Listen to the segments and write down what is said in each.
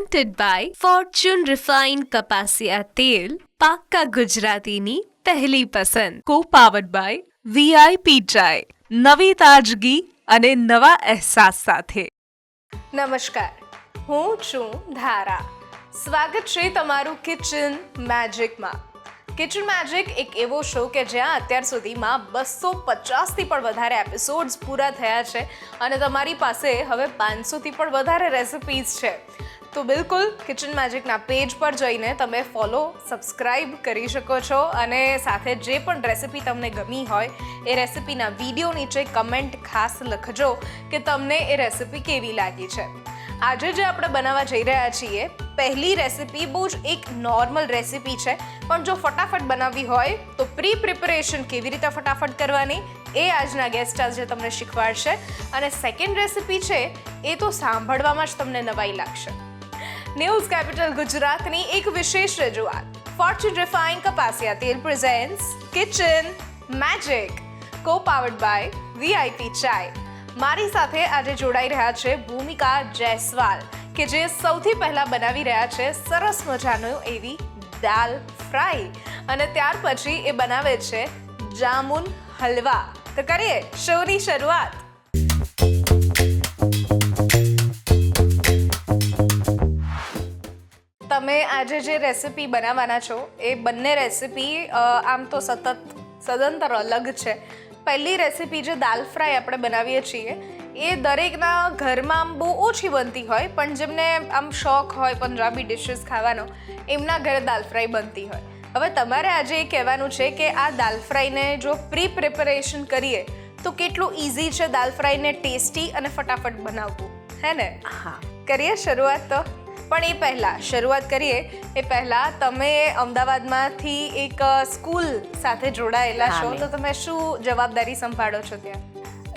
presented by Fortune Refined કપાસિયા તેલ પાક્કા ગુજરાતીની પહેલી પસંદ co-powered by VIP ચાય નવી તાજગી અને નવા અહેસાસ સાથે. નમસ્કાર, હું છું ધારા. સ્વાગત છે તમારું કિચન મેજિકમાં. કિચન મેજિક એક એવો શો કે જ્યાં અત્યાર સુધીમાં 250થી પણ વધારે એપિસોડ્સ પૂરા થયા છે અને તમારી પાસે હવે 500થી પણ વધારે રેસિપીઝ છે. તો બિલકુલ કિચન મેજિકના પેજ પર જઈને તમે ફોલો સબસ્ક્રાઈબ કરી શકો છો અને સાથે જે પણ રેસિપી તમને ગમી હોય એ રેસિપીના વિડીયો નીચે કમેન્ટ ખાસ લખજો કે તમને એ રેસિપી કેવી લાગી છે. આજે જે આપણે બનાવવા જઈ રહ્યા છીએ પહેલી રેસિપી બહુ જ એક નોર્મલ રેસિપી છે, પણ જો ફટાફટ બનાવવી હોય તો પ્રિપરેશન કેવી રીતે ફટાફટ કરવાની એ આજના ગેસ્ટ આજે તમને શીખવાડશે. અને સેકન્ડ રેસિપી છે એ તો સાંભળવામાં જ તમને નવાઈ લાગશે. ન્યૂઝ કેપિટલ ગુજરાતની એક વિશેષ રજૂઆત ફોર્ચ્યુન રિફાઇન્ડ કપાસિયા તેલ presents kitchen magic co-powered by VIP ચાય. મારી સાથે આજે જોડાઈ રહ્યા છે ભૂમિકા જયસ્વાલ કે જે સૌથી પહેલા બનાવી રહ્યા છે સરસ મજાનો એવી દાલ ફ્રાય અને ત્યાર પછી એ બનાવે છે જામુન હલવા. તો કરીએ શોની શરૂઆત. તમે આજે જે રેસિપી બનાવવાના છો એ બંને રેસિપી આમ તો સદંતર અલગ છે. પહેલી રેસિપી જે દાલ ફ્રાય આપણે બનાવીએ છીએ એ દરેકના ઘરમાં આમ બહુ ઓછી બનતી હોય, પણ જેમને આમ શોખ હોય પંજાબી ડિશિસ ખાવાનો એમના ઘરે દાલ ફ્રાય બનતી હોય. હવે તમારે આજે એ કહેવાનું છે કે આ દાલ ફ્રાયને જો પ્રિપરેશન કરીએ તો કેટલું ઇઝી છે દાલ ફ્રાયને ટેસ્ટી અને ફટાફટ બનાવવું, હે ને? હા, કરીએ શરૂઆત. તો પણ શરૂઆત કરીએ એ પહેલાં તમે અમદાવાદમાંથી એક સ્કૂલ સાથે જોડાયેલા છો, તો તમે શું જવાબદારી સંભાળો છો ત્યાં?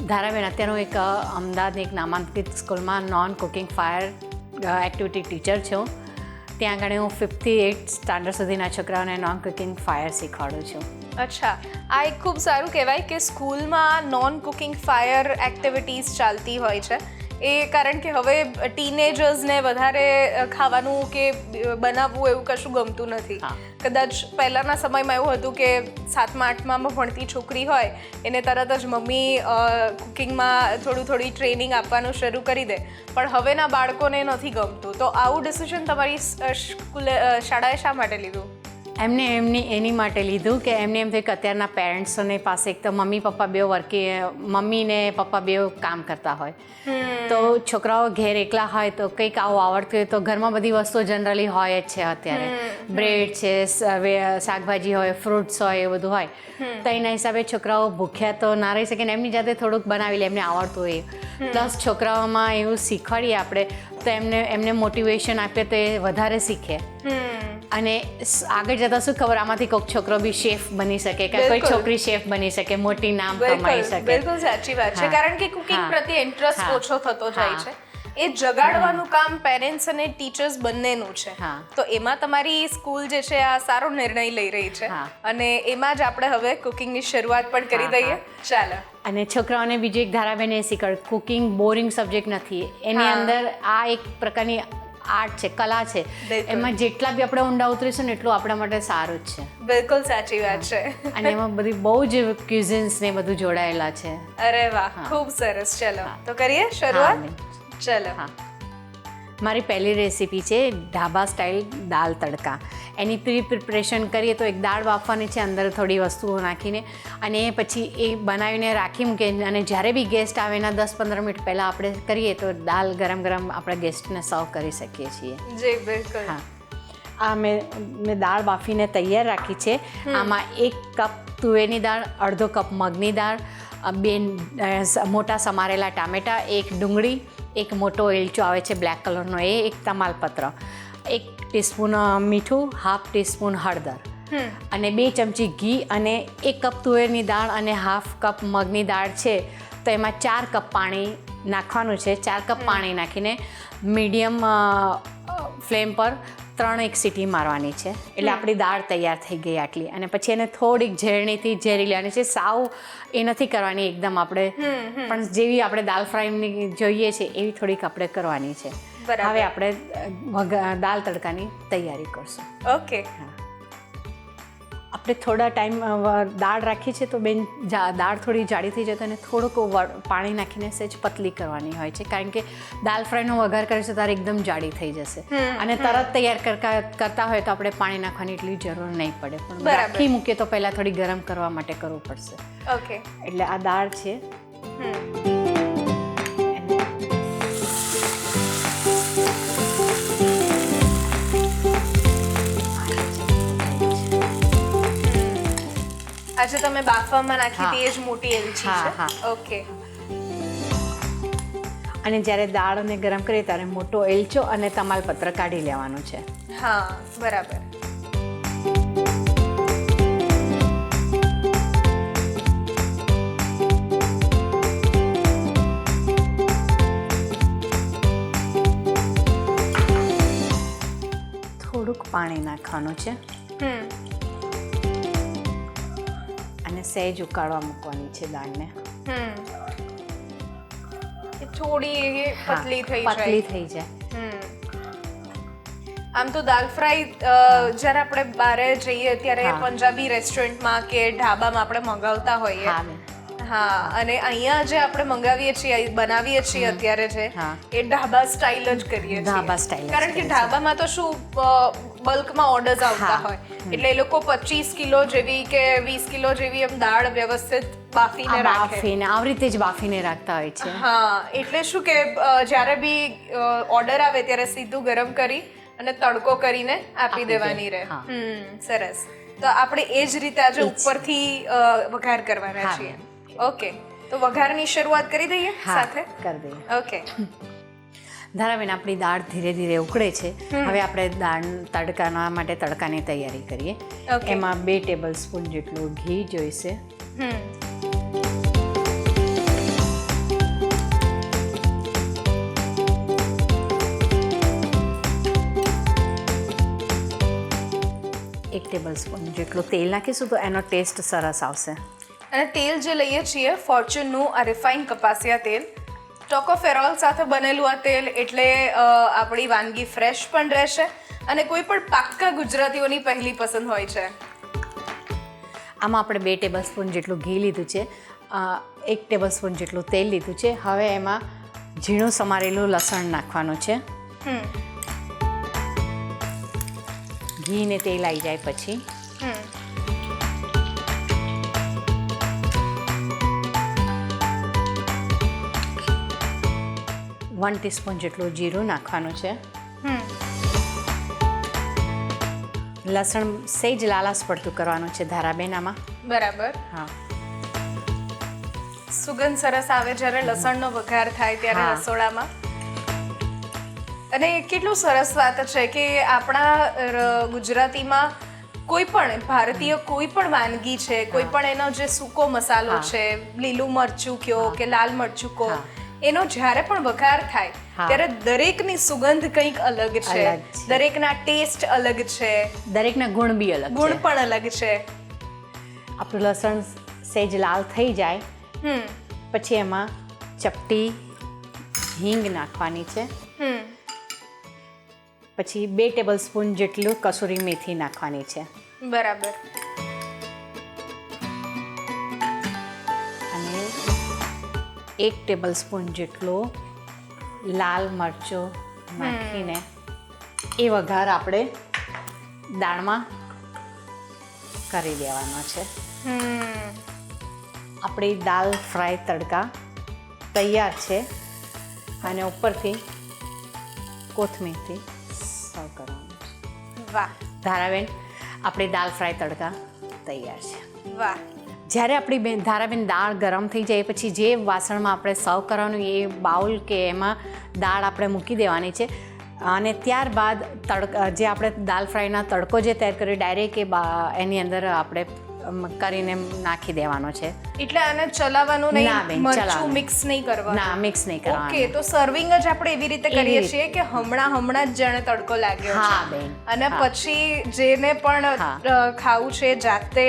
ધારાબેન, અત્યારે હું એક અમદાવાદની એક નામાંકિત સ્કૂલમાં non cooking fire activity teacher છું. ત્યાં આગળ હું 5th થી 8th સ્ટાન્ડર્ડ સુધીના છોકરાઓને નોન કુકિંગ ફાયર શીખવાડું છું. અચ્છા, આ એક ખૂબ સારું કહેવાય કે સ્કૂલમાં નોન કુકિંગ ફાયર એક્ટિવિટીઝ ચાલતી હોય છે. એ કારણ કે હવે ટીનેજર્સને વધારે ખાવાનું કે બનાવવું એવું કશું ગમતું નથી. કદાચ પહેલાંના સમયમાં એવું હતું કે 7મા 8મામાં ભણતી છોકરી હોય એને તરત જ મમ્મી કુકિંગમાં થોડી ટ્રેનિંગ આપવાનું શરૂ કરી દે, પણ હવેના બાળકોને નથી ગમતું. તો આવું ડિસિઝન તમારી શાળાએ શા માટે લીધું? એની માટે લીધું કે એમને એમ થયું કે અત્યારના પેરેન્ટ્સોને પાસે એક તો મમ્મી ને પપ્પા બે કામ કરતા હોય, તો છોકરાઓ ઘેર એકલા હોય તો કંઈક આવું આવડતું હોય તો ઘરમાં બધી વસ્તુઓ જનરલી હોય જ છે. અત્યારે બ્રેડ છે, શાકભાજી હોય, ફ્રૂટ્સ હોય, એ બધું હોય. તો એના હિસાબે છોકરાઓ ભૂખ્યા તો ના રહી શકે ને એમની જાતે થોડુંક બનાવી લે એમને આવડતું હોય. પ્લસ છોકરાઓમાં એવું શીખવાડીએ આપણે તો એમને મોટિવેશન આપીએ તો એ વધારે શીખે. અને આગળ જતાં શું ખબર, આમાંથી કોઈક છોકરો બી શેફ બની શકે કે કોઈ છોકરી શેફ બની શકે, મોટી નામ કમાઈ શકે. બિલકુલ સાચી વાત છે, કારણ કે કુકિંગ પ્રત્યે ઇન્ટરેસ્ટ ઓછો થતો જાય છે. એ જગાડવાનું કામ પેરેન્ટ્સ અને ટીચર્સ બંનેનું છે. તો એમાં તમારી સ્કૂલ જે છે આ સારો નિર્ણય લઈ રહી છે અને એમાં જ આપણે હવે કુકિંગની શરૂઆત પણ કરી દઈએ. ચાલો. અને છોકરાઓને બીજું એક ધારાબેન એ શીખવાડ, કુકિંગ બોરિંગ સબ્જેક્ટ નથી. એની અંદર આ એક પ્રકારની આર્ટ છે, કલા છે. એમાં જેટલા બી આપણે ઊંડા ઉતરીશું ને એટલું આપણા માટે સારું જ છે. બિલકુલ સાચી વાત છે. અને એમાં બધી બહુ જ ક્યુઝિન્સ ને બધું જોડાયેલા છે. અરે વાહ, ખૂબ સરસ. ચલો તો કરીએ શરૂઆત. ચલો. મારી પહેલી રેસીપી છે ઢાબા સ્ટાઇલ દાલ તડકા. એની પ્રિપરેશન કરીએ તો એક દાળ બાફવાની છે, અંદર થોડી વસ્તુઓ નાખીને, અને પછી એ બનાવીને રાખી મૂકીએ. અને જ્યારે બી ગેસ્ટ આવે એના 10-15 મિનિટ પહેલાં આપણે કરીએ તો દાલ ગરમ આપણે ગેસ્ટને સર્વ કરી શકીએ છીએ. જી બિલકુલ. હા, આ મેં દાળ બાફીને તૈયાર રાખી છે. આમાં 1 કપ તુવેરની દાળ, અડધો કપ મગની દાળ, 2 મોટા સમારેલા ટામેટાં, 1 ડુંગળી, 1 મોટો એલચો આવે છે બ્લેક કલરનો એ, 1 તમાલપત્ર, 1 ટીસ્પૂન મીઠું, 1/2 ટીસ્પૂન હળદર અને 2 ચમચી ઘી અને 1 કપ તુવેરની દાળ અને 1/2 કપ મગની દાળ છે. તો એમાં 4 કપ પાણી નાખવાનું છે. 4 કપ પાણી નાખીને મીડિયમ ફ્લેમ પર 3 સીટી મારવાની છે એટલે આપણી દાળ તૈયાર થઈ ગઈ આટલી. અને પછી એને થોડીક ઝેરણીથી ઝેરી લેવાની છે. સાવ એ નથી કરવાની એકદમ આપણે, પણ જેવી આપણે દાલ ફ્રાયની જોઈએ છે એવી થોડીક આપણે કરવાની છે. બરાબર. હવે આપણે દાળ તડકાની તૈયારી કરશું. ઓકે. આપણે થોડા ટાઈમ દાળ રાખી છે તો બેન દાળ થોડી જાડી થઈ જાય તો એને થોડુંક પાણી નાખીને સહેજ પતલી કરવાની હોય છે, કારણ કે દાળ ફ્રાયનો વઘાર કરે છે ત્યારે એકદમ જાડી થઈ જશે અને તરત તૈયાર કરતા હોય તો આપણે પાણી નાખવાની એટલી જરૂર નહીં પડે, પણ રાખી મૂકીએ તો પહેલાં થોડી ગરમ કરવા માટે કરવું પડશે. ઓકે. એટલે આ દાળ છે આજે તમે બાફવામાં નાખી હતી એ જ મોટી એલચી છે. હા. ઓકે. અને જ્યારે દાળને ગરમ કરીએ ત્યારે મોટો એલચો અને તમાલપત્ર કાઢી લેવાનું છે. હા, બરાબર. થોડુંક પાણી નાખવાનું છે અને સહેજ ઉકાળવા મૂકવાની છે દાળને. થોડી પતલી થઈ પતલી જાય. થઈ જાય. આમ તો દાલ ફ્રાય જ્યારે આપણે બહાર જઈએ ત્યારે પંજાબી રેસ્ટોરન્ટમાં કે ઢાબામાં આપણે મંગાવતા હોઈએ. હા બેન. હા, અને અહીંયા જે આપણે મંગાવીએ છીએ, બનાવીએ છીએ અત્યારે જે એ ઢાબા સ્ટાઇલ જ કરીએ ઢાબા છીએ. સ્ટાઇલ જ કારણ કે ઢાબામાં તો શું બલ્કમાં ઓર્ડર્સ આવતા હોય એટલે એ લોકો 25 કિલો જેવી કે 20 કિલો જેવી એમ દાળ વ્યવસ્થિત બાફીને રાખે. બાફીને આવી રીતે જ બાફીને રાખતા હોય છે. હા, એટલે શું કે જ્યારે બી ઓર્ડર આવે ત્યારે સીધું ગરમ કરી અને તડકો કરીને આપી દેવાની રહે. સરસ. તો આપણે એ જ રીતે આજે ઉપરથી વઘાર કરવાના છીએ. ઓકે, તો વઘારની શરૂઆત કરી દઈએ સાથે. કરી દઈએ. ઓકે. ધારાબેન, આપણી દાળ ધીરે ધીરે ઉકળે છે. હવે આપણે દાળ તડકાના માટે તડકાની તૈયારી કરીએ. એમાં 2 ટેબલ સ્પૂન જેટલું ઘી જોઈશે. એક ટેબલ સ્પૂન જેટલું તેલ નાખીશું તો એનો ટેસ્ટ સરસ આવશે. અને તેલ જે લઈએ છીએ ફોર્ચ્યુનનું આ રિફાઇન કપાસિયા તેલ, ટોકોફેરોલ સાથે બનેલું આ તેલ, એટલે આપણી વાનગી ફ્રેશ પણ રહેશે અને કોઈ પણ પાક્કા ગુજરાતીઓની પહેલી પસંદ હોય છે. આમાં આપણે 2 ટેબલ સ્પૂન જેટલું ઘી લીધું છે, 1 ટેબલ સ્પૂન જેટલું તેલ લીધું છે. હવે એમાં ઝીણું સમારેલું લસણ નાખવાનું છે. ઘી ને તેલ આવી જાય પછી 1 ટીસ્પૂન જેટલું જીરું નાખવાનું છે. લસણ સહેજ લાલાશ પડતું કરવાનું છે ધારાબેન આમાં. બરાબર. હા. સુગંધ સરસ આવે જ્યારે લસણનો વઘાર થાય ત્યારે રસોડામાં. અને કેટલું સરસ વાત છે કે આપણા ગુજરાતીમાં કોઈ પણ ભારતીય કોઈ પણ વાનગી છે, કોઈ પણ એનો જે સૂકો મસાલો છે, લીલું મરચું કયો કે લાલ મરચું કહો, એનો જ્યારે પણ વઘાર થાય ત્યારે દરેકની સુગંધ કંઈક અલગ છે, દરેકના ટેસ્ટ અલગ છે, દરેકના ગુણ બી અલગ, ગુણ પણ અલગ છે. આપણું લસણ સહેજ લાલ થઈ જાય પછી એમાં ચપટી હિંગ નાખવાની છે. પછી 2 ટેબલ સ્પૂન જેટલું કસૂરી મેથી નાખવાની છે. બરાબર. અને 1 ટેબલ સ્પૂન જેટલો લાલ મરચું નાખીને એ વઘાર આપણે દાળમાં કરી દેવાનો છે. આપણી દાળ ફ્રાય તડકા તૈયાર છે અને ઉપરથી કોથમીરથી સર્વ કરવાનું છે. વાહ ધારાબેન, આપણી દાળ ફ્રાય તડકા તૈયાર છે. વાહ. જ્યારે આપણી ધારાબેન દાળ ગરમ થઈ જાય પછી જે વાસણમાં આપણે સર્વ કરવાનું એ બાઉલ કે એમાં દાળ આપણે મૂકી દેવાની છે અને ત્યારબાદ જે આપણે દાળ ફ્રાયના તડકો જે તૈયાર કર્યો ડાયરેક્ટ એની અંદર આપણે કરીને નાખી દેવાનો છે. એટલે આને ચલાવવાનું ના નહીં, બેન, મરચું ચલાવવાનું. મિક્સ નહીં કરવાનું. ના મિક્સ નહીં ઓકે, કરવાનું. તો સર્વિંગ જ આપણે એવી રીતે કરીએ રીતે. છીએ કે હમણાં જ જાણે તડકો લાગ્યો હા છે બેન, અને હા. પછી જેને પણ હા. ખાવું છે જાતે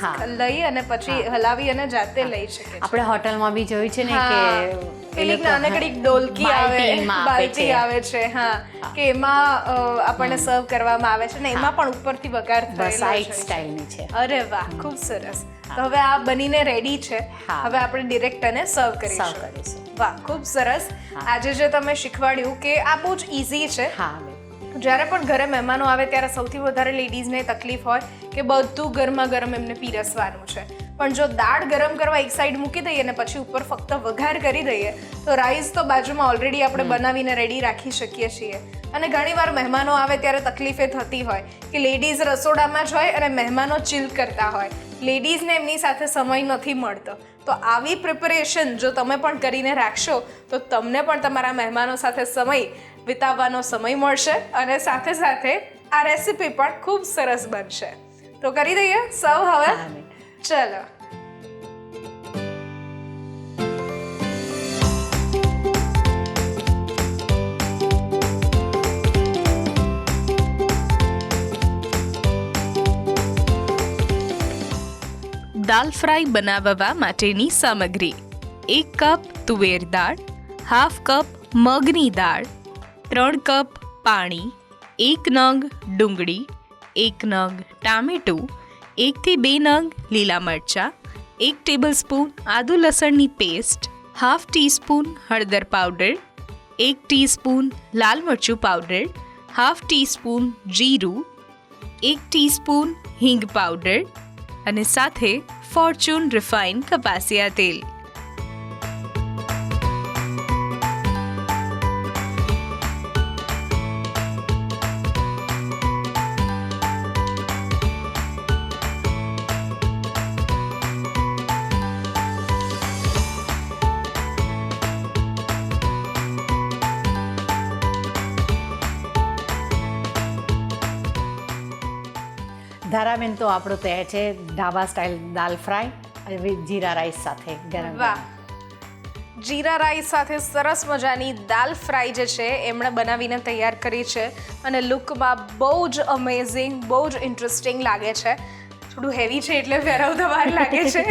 હા. લઈ અને પછી હલાવી અને જાતે લઈ શકે છે. આપણે હોટલમાં બી જોયું છે ને હા. કે પેલી નાનકડી ડોલકી આવે, બાલ્ટીમાં આપે બાલટી છે. આવે છે, હા, કે એમાં આપણને સર્વ કરવામાં આવે છે ને એમાં પણ ઉપરથી વઘાર બસ થયેલો આ જ એક હોય છે. સ્ટાઇલની છે. અરે વાહ, ખૂબ સરસ. તો હવે આ બનીને રેડી છે. હા. હવે આપણે ડિરેક્ટ અને સર્વ સર્વ કરીશું. કરીશું. વાહ, ખૂબ સરસ. આજે જે તમે શીખવાડ્યું કે આ બહુ જ ઈઝી છે. હા બેન. જ્યારે પણ ઘરે મહેમાનો આવે ત્યારે સૌથી વધારે લેડીઝને તકલીફ હોય કે બધું ગરમા ગરમ એમને પીરસવાનું છે, પણ જો દાળ ગરમ કરવા એક સાઈડ મૂકી દઈએ ને પછી ઉપર ફક્ત વઘાર કરી દઈએ તો રાઈસ તો બાજુમાં ઓલરેડી આપણે બનાવીને રેડી રાખી શકીએ છીએ. અને ઘણીવાર મહેમાનો આવે ત્યારે તકલીફ એ થતી હોય કે લેડીઝ રસોડામાં જ હોય અને મહેમાનો ચીલ કરતા હોય, લેડીઝને એમની સાથે સમય નથી મળતો. તો આવી પ્રિપેરેશન જો તમે પણ કરીને રાખશો તો તમને પણ તમારા મહેમાનો સાથે સમય વિતાવવાનો સમય મળશે અને સાથે સાથે આ રેસીપી પણ ખૂબ સરસ બનશે. તો કરી દઈએ સર્વ હવે. હા બેન. ચલો. દાલ ફ્રાય બનાવવા માટેની સામગ્રી: 1 કપ તુવેર દાળ, હાફ કપ મગની દાળ, 3 કપ પાણી, 1 નંગ ડુંગળી, 1 નંગ ટામેટું, 1 થી 2 નંગ લીલા મરચાં, 1 ટેબલસ્પૂન આદુ લસણની પેસ્ટ, હાફ ટીસ્પૂન હળદર પાવડર, 1 ટીસ્પૂન લાલ મરચું પાવડર, હાફ ટીસ્પૂન જીરું, 1 ટીસ્પૂન હિંગ પાવડર અને સાથે ફોર્ચ્યુન રિફાઇન કપાસિયા તેલ. ધારાબેન, તો આપણું તૈયાર છે dhaba style dal fry with jeera rice સાથે ગરમ. વાહ, જીરા રાઈસ સાથે સરસ મજાની દાલ ફ્રાય જે છે એમણે બનાવીને તૈયાર કરી છે અને લુકમાં બહુ જ અમેઝિંગ, બહુ જ ઇન્ટરેસ્ટિંગ લાગે છે. થોડું હેવી છે એટલે ફેરવતા વાર લાગે છે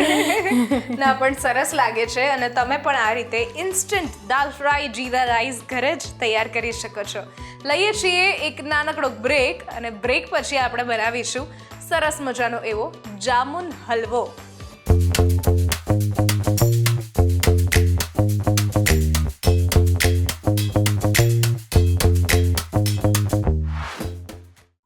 ના, પણ સરસ લાગે છે. અને તમે પણ આ રીતે ઇન્સ્ટન્ટ દાલ ફ્રાય જીરા રાઈસ ઘરે જ તૈયાર કરી શકો છો. લઈએ છીએ એક નાનકડો બ્રેક અને બ્રેક પછી આપણે બનાવીશું સરસ મજાનો એવો જામુન હલવો.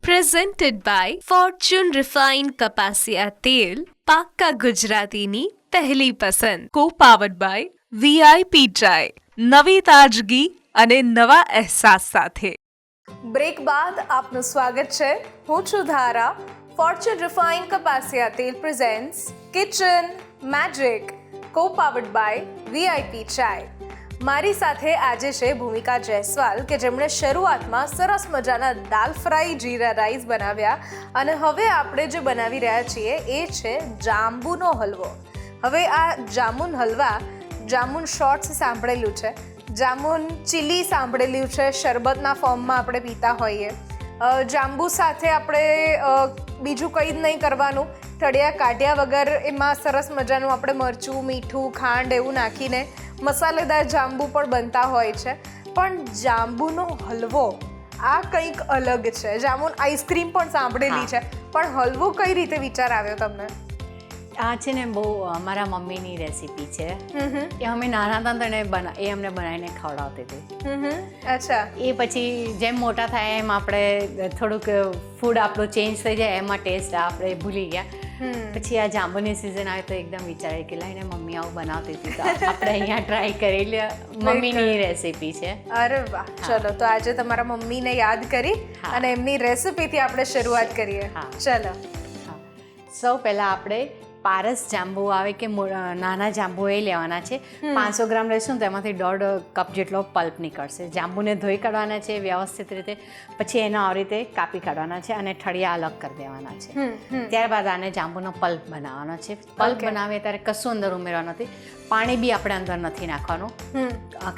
પ્રેઝન્ટેડ બાય ફોર્ચ્યુન રિફાઇન કપાસિયા તેલ, પાક્કા ગુજરાતીની પહેલી પસંદ. કો પાવર્ડ બાય VIP ચાય, નવી તાજગી અને નવા અહેસાસ સાથે. બ્રેક બાદ આપનું સ્વાગત છે. હું છું ધારા. ફોર્ચ્યુન રિફાઇન કપાસિયા તેલ presents kitchen magic, co powered by VIP ચાય. મારી સાથે આજે છે ભૂમિકા જયસ્વાલ કે જેમણે શરૂઆતમાં સરસ મજાના દાલ ફ્રાય જીરા રાઈસ બનાવ્યા અને હવે આપણે જે બનાવી રહ્યા છીએ એ છે જાંબુનો હલવો. હવે આ જામુન હલવા, જામુન શોર્ટ્સ સાંભળેલું છે, જામુન ચીલી સાંભળેલું છે, શરબતના ફોર્મમાં આપણે પીતા હોઈએ. જાંબુ સાથે આપણે બીજું કંઈ જ નહીં કરવાનું, તળિયા કાઢ્યા વગર એમાં સરસ મજાનું આપણે મરચું, મીઠું, ખાંડ એવું નાખીને મસાલેદાર જાંબુ પણ બનતા હોય છે. પણ જાંબુનો હલવો આ કંઈક અલગ છે. જામુન આઈસ્ક્રીમ પણ સાંભળેલી છે, પણ હલવો કઈ રીતે વિચાર આવ્યો તમને? આ છે ને બહુ મારા મમ્મીની રેસીપી છે. એ અમે નાના હતા તો એ અમને બનાવીને ખવડાવતી હતી. અચ્છા. એ પછી જેમ મોટા થાય એમ આપણે થોડુંક ફૂડ આપણું ચેન્જ થઈ જાય, એમાં ટેસ્ટ આપણે ભૂલી ગયા. પછી આ જાંબુની સિઝન આવે તો એકદમ વિચારે કે લાઈને મમ્મી આવું બનાવતી હતી તો આપણે અહીંયા ટ્રાય કરી લે. મમ્મીની રેસીપી છે. અરે વાહ, ચલો તો આજે તમારા મમ્મીને યાદ કરી અને એમની રેસીપીથી આપણે શરૂઆત કરીએ. ચલો. સૌ પહેલાં આપણે પારસ જાંબુ આવે કે નાના જાંબુ એ લેવાના છે. 500 ગ્રામ લેશું તો એમાંથી 1.5 કપ જેટલો પલ્પ નીકળશે. જાંબુને ધોઈ કાઢવાના છે વ્યવસ્થિત રીતે, પછી એનો આવી રીતે કાપી કાઢવાના છે અને ઠળિયા અલગ કરી દેવાના છે. ત્યારબાદ આને જાંબુનો પલ્પ બનાવવાનો છે. પલ્પ બનાવે ત્યારે કશું અંદર ઉમેરવાનું નથી, પાણી બી આપણે અંદર નથી નાખવાનું.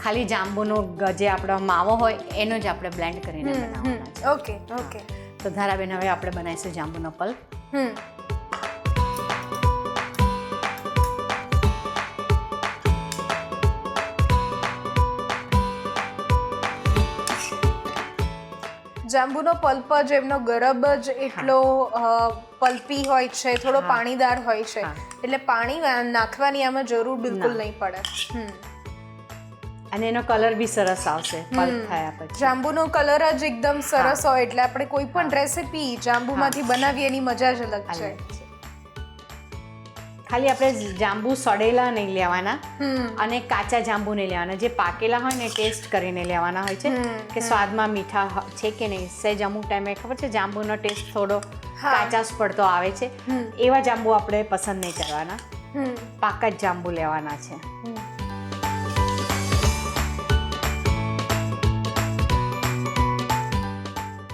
ખાલી જાંબુનો જે આપણો માવો હોય એનો જ આપણે બ્લેન્ડ કરીને બનાવવાના છે. Okay okay. તો ધારાબેન હવે આપણે બનાવીશું જાંબુનો પલ્પ. જાંબુનો પલ્પ જ એમનો ગરબ જ એટલો પલ્પી હોય છે, થોડો પાણીદાર હોય છે, એટલે પાણી નાખવાની આમાં જરૂર બિલકુલ નહીં પડે. અને એનો કલર બી સરસ આવશે પલ્પ થયા પછી. જાંબુનો કલર જ એકદમ સરસ હોય એટલે આપણે કોઈ પણ રેસીપી જાંબુમાંથી બનાવીએ એની મજા જ અલગ છે. ખાલી આપણે જાંબુ સડેલા નહીં લેવાના અને કાચા જાંબુ નહીં લેવાના. જે પાકેલા હોય ને ટેસ્ટ કરીને લેવાના હોય છે કે સ્વાદમાં મીઠા છે કે નહીં. સહેજ અમુક ટાઈમે ખબર છે જાંબુનો ટેસ્ટ થોડો કાચાશ પડતો આવે છે, એવા જાંબુ આપણે પસંદ નહીં કરવાના. પાકા જ જાંબુ લેવાના છે.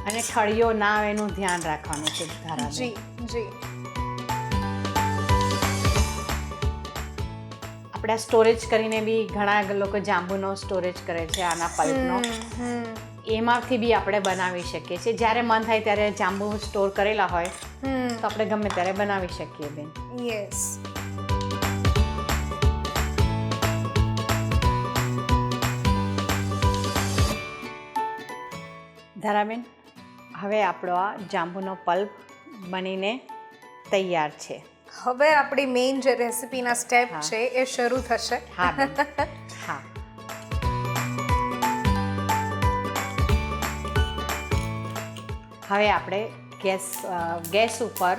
અને ઠળિયો ના આવે એનું ધ્યાન રાખવાનું છે. જી જી. આપણે સ્ટોરેજ કરીને બી ઘણા લોકો જાંબુનો સ્ટોરેજ કરે છે, આના પલ્પનો. એમાંથી બી આપણે બનાવી શકીએ છીએ. જ્યારે મન થાય ત્યારે જાંબુ સ્ટોર કરેલા હોય તો આપણે ગમે ત્યારે બનાવી શકીએ બેન. યસ. ધારાબેન, હવે આપણો આ જાંબુનો પલ્પ બનીને તૈયાર છે. હવે આપણી મેઇન જે રેસીપીના સ્ટેપ છે એ શરૂ થશે. હા બેન. હા. હવે આપણે ગેસ ઉપર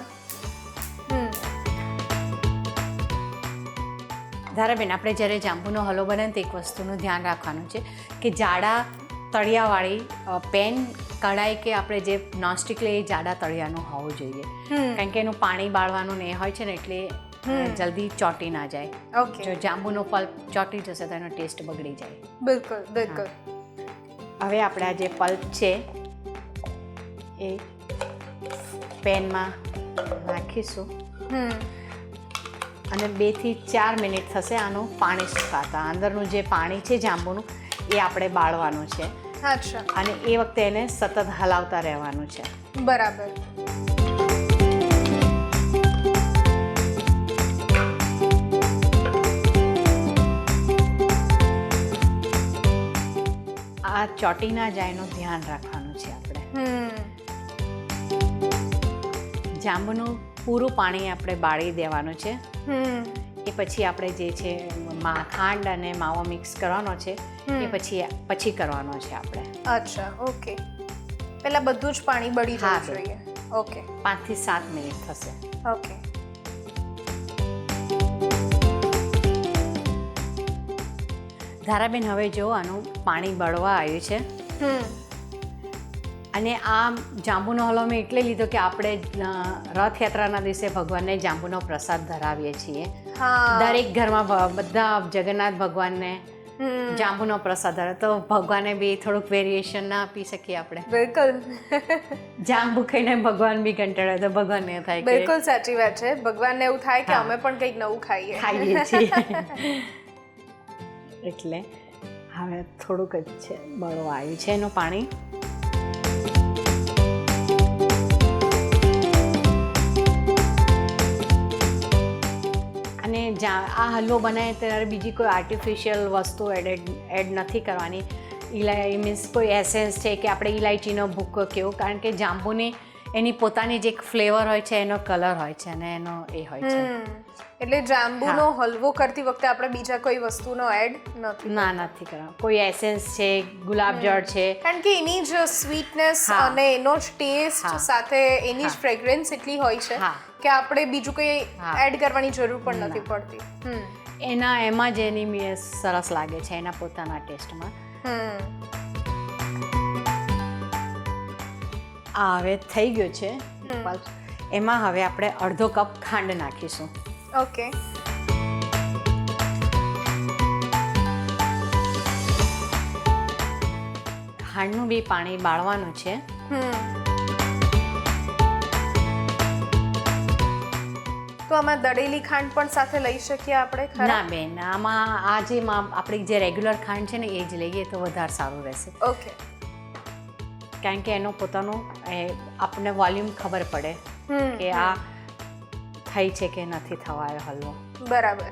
ધારાબેન, આપણે જ્યારે જાંબુનો હલવો બનાવીએ તો એક વસ્તુનું ધ્યાન રાખવાનું છે કે જાડા તળિયાવાળી પેન, કઢાઈ કે આપણે જે નોનસ્ટિક લઈએ એ જાડા તળિયાનું હોવું જોઈએ. કારણ કે એનું પાણી બાળવાનું ને એ હોય છે ને એટલે જલ્દી ચોંટી ના જાય. જો જાંબુનો પલ્પ ચોંટી જશે તો એનો ટેસ્ટ બગડી જાય. બિલકુલ બિલકુલ. હવે આપણે આ જે પલ્પ છે એ પેનમાં નાખીશું અને 2 થી 4 મિનિટ થશે આનું પાણી સુકાતા. અંદરનું જે પાણી છે જાંબુનું એ આપણે બાળવાનું છે. અચ્છા. અને એ વખતે એને સતત હલાવતા રહેવાનું છે. બરાબર. આ ચોટી ના જાય એનું ધ્યાન રાખવાનું છે આપણે. જાંબુનું પૂરું પાણી આપણે બાળી દેવાનું છે. એ પછી આપણે જે છે ખાંડ અને માવો મિક્સ કરવાનો છે એ પછી કરવાનો છે આપણે. અચ્છા, ઓકે. પહેલા બધું જ પાણી બળી જવું જોઈએ. ઓકે. 5 થી 7 મિનિટ થશે. ઓકે. ધારાબેન, હવે જો આનું પાણી બળવા આવ્યું છે. અને આ જાંબુનો હલવો મેં એટલે લીધો કે આપણે રથયાત્રાના દિવસે ભગવાનને જાંબુનો પ્રસાદ ધરાવીએ છીએ. દરેક ઘરમાં બધા જગન્નાથ ભગવાનને જાંબુનો પ્રસાદ ધરાવે તો ભગવાનને બી થોડુંક વેરિએશન ના આપી શકીએ આપણે. બિલકુલ. જાંબુ ખાઈને ભગવાન બી કંટાળે તો ભગવાનને થાય કે બિલકુલ સાચી વાત છે. ભગવાનને એવું થાય કે અમે પણ કંઈક નવું ખાઈએ છીએ. એટલે હવે થોડુંક જ છે બળવા આવ્યું છે એનું પાણી. અને આ હલવો બનાવે ત્યારે બીજી કોઈ આર્ટિફિશિયલ વસ્તુ એડ નથી કરવાની. મીન્સ કોઈ એસેન્સ છે કે આપણે ઇલાયચીનો ભૂકો કેવો, કારણ કે જાંબુની એની પોતાની જે એક ફ્લેવર હોય છે, એનો કલર હોય છે અને એનો એ હોય છે. એટલે જાંબુનો હલવો કરતી વખતે આપણે બીજા કોઈ વસ્તુનો એડ નથી કરવાનો. કોઈ એસેન્સ છે, ગુલાબજળ છે, કારણ કે એની જ સ્વીટનેસ અને એનો જ ટેસ્ટ સાથે એની જ ફ્રેગ્રન્સ એટલી હોય છે કે આપણે બીજું કંઈ એડ કરવાની જરૂર પણ નથી પડતી. એમાં જ એની સરસ લાગે છે એના પોતાના ટેસ્ટમાં. આ હવે થઈ ગયો છે. એમાં હવે આપણે અડધો કપ ખાંડ નાખીશું. ઓકે. ખાંડનું બી પાણી બાળવાનું છે. તો આમાં દળેલી ખાંડ પણ સાથે લઈ શકીએ આપણે ખરા? ના બેન, આમાં આ જે આપણી જે રેગ્યુલર ખાંડ છે ને એ જ લઈએ તો વધારે સારું રહેશે. ઓકે. કારણ કે એનો પોતાનો આપણને વોલ્યુમ ખબર પડે કે આ થઈ છે કે નથી થવાયો હલવો. બરાબર.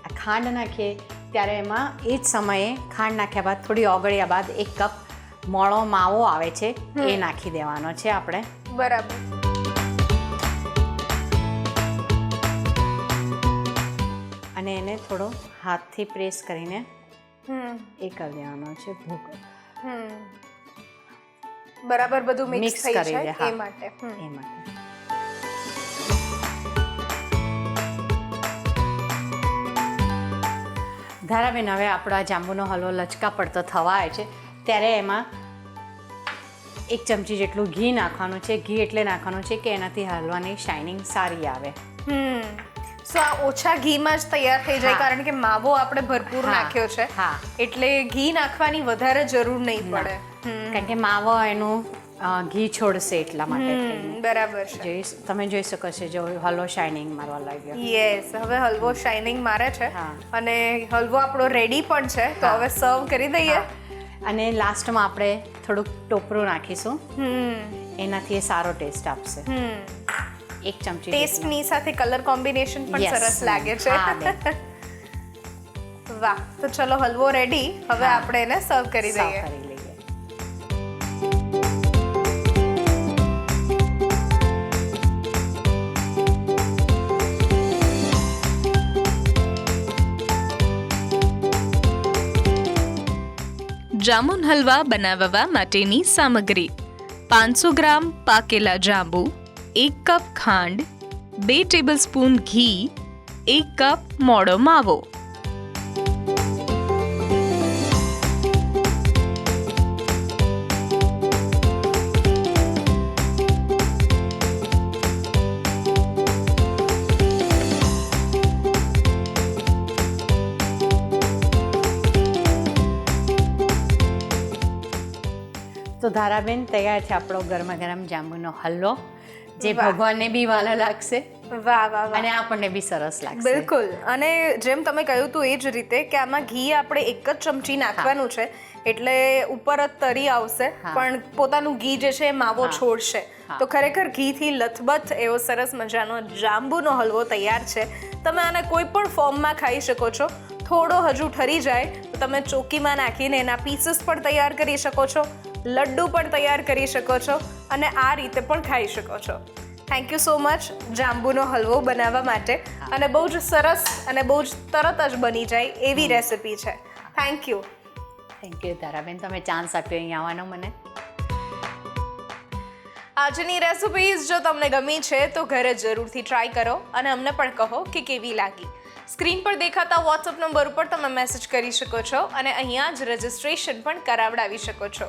આ ખાંડ નાખીએ ત્યારે એમાં એ જ સમયે ખાંડ નાખ્યા બાદ થોડી ઓગળ્યા બાદ 1 કપ મોળો માવો આવે છે એ નાખી દેવાનો છે આપણે. બરાબર. અને એને થોડો હાથથી પ્રેસ કરીને એ કરી દેવાનો છે ભૂકો. બરાબર બધું મિક્સ થઈ કરી દે. જાય એ માટે. એ માટે ધારાબેન, હવે આપણો આ જાંબુનો હલવો લચકા પડતો થવા આવે છે ત્યારે એમાં 1 ચમચી જેટલું ઘી નાખવાનું છે. ઘી એટલે નાખવાનું છે કે એનાથી હલવાની શાઇનિંગ સારી આવે. સો આ ઓછા ઘીમાં જ તૈયાર થઈ જાય કારણ કે માવો આપણે ભરપૂર નાખ્યો છે. હા, એટલે ઘી નાખવાની વધારે જરૂર નહીં પડે. કારણ કે માવો એનું ઘી છોડશે એટલા માટે. બરાબર છે. તમે જોઈ શકો છો જો હલવો શાઇનિંગ મારવા લાગ્યો. યસ, હવે હલવો શાઇનિંગ મારે છે હા. અને હલવો આપણો રેડી પણ છે. તો હવે સર્વ કરી દઈએ. અને લાસ્ટમાં આપણે થોડુંક ટોપરું નાખીશું. એનાથી એ સારો ટેસ્ટ આપશે. 1 ચમચી ટેસ્ટની સાથે કલર કોમ્બિનેશન પણ Yes. સરસ લાગે છે. હા, બેન. વાહ, તો ચલો હલવો રેડી. હવે આપણે એને સર્વ કરી સર્વ દઈએ. કરી લઈએ. જામુન હલવા બનાવવા માટેની સામગ્રી: 500 ગ્રામ પાકેલા જાંબુ, 1 કપ ખાંડ, 2 ટેબલસ્પૂન ઘી, 1 કપ મોળો માવો. તો ધારાબેન, તૈયાર છે આપણો ગરમા ગરમ જાંબુનો હલવો, જે વાહ. ભગવાનને બી વાલો લાગશે વાહ વાહ વાહ. અને આપણને બી સરસ લાગશે. બિલકુલ. અને જેમ તમે કહ્યું હતું એ જ રીતે કે આમાં ઘી આપણે 1 જ ચમચી નાખવાનું છે એટલે ઉપર જ તરી આવશે પણ પોતાનું ઘી જે છે એ માવો છોડશે. તો ખરેખર ઘીથી લથબથ એવો સરસ મજાનો જાંબુનો હલવો તૈયાર છે. તમે આને કોઈ પણ ફોર્મમાં ખાઈ શકો છો. થોડો હજુ ઠરી જાય તો તમે ચોકીમાં નાખીને એના પીસીસ પણ તૈયાર કરી શકો છો, લડ્ડુ પણ તૈયાર કરી શકો છો અને આ રીતે પણ ખાઈ શકો છો. થેન્ક યુ સો મચ જાંબુનો હલવો બનાવવા માટે. અને બહુ જ સરસ અને બહુ જ તરત જ બની જાય એવી રેસિપી છે. Thank you. Thank you Dharaben, તમે ચાન્સ આપ્યો અહીં આવવાનો મને. આજની રેસિપીઝ જો તમને ગમી છે તો ઘરે જરૂરથી ટ્રાય કરો અને અમને પણ કહો કે કેવી લાગી. સ્ક્રીન પર દેખાતા વોટ્સઅપ નંબર ઉપર તમે મેસેજ કરી શકો છો અને અહીંયા જ રજિસ્ટ્રેશન પણ કરાવડાવી શકો છો.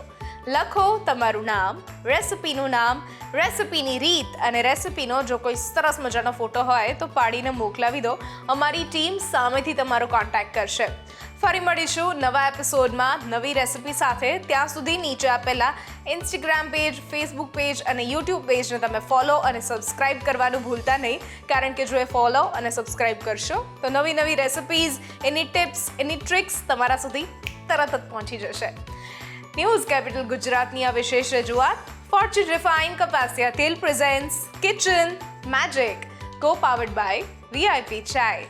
લખો તમારું નામ, રેસિપીનું નામ, રેસિપીની રીત અને રેસિપીનો જો કોઈ સરસ મજાનો ફોટો હોય તો પાડીને મોકલાવી દો. અમારી ટીમ સામેથી તમારો કોન્ટેક્ટ કરશે. ફરી મળીશું નવા એપિસોડમાં નવી રેસિપી સાથે. ત્યાં સુધી નીચે આપેલા ઇન્સ્ટાગ્રામ પેજ, ફેસબુક પેજ અને યુટ્યુબ પેજને તમે ફોલો અને સબસ્ક્રાઇબ કરવાનું ભૂલતા નહીં, કારણ કે જો એ ફોલો અને સબસ્ક્રાઇબ કરશો તો નવી નવી રેસિપીઝ, એની ટિપ્સ, એની ટ્રિક્સ તમારા સુધી તરત જ પહોંચી જશે. ન્યૂઝ કેપિટલ ગુજરાતની આ વિશેષ રજૂઆત ફોર્ચ્યુન રિફાઇન્ડ કપાસિયા તેલ presents kitchen magic, co powered by VIP ચાય.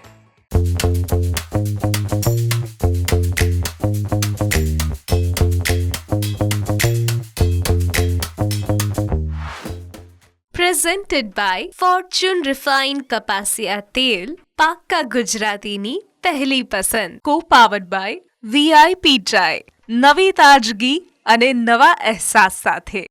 Presented by Fortune Refined Kapasia Tel, પાક્કા ગુજરાતીની પહેલી પસંદ. Co-powered by VIP ચાય, નવી તાજગી અને નવા અહેસાસ સાથે.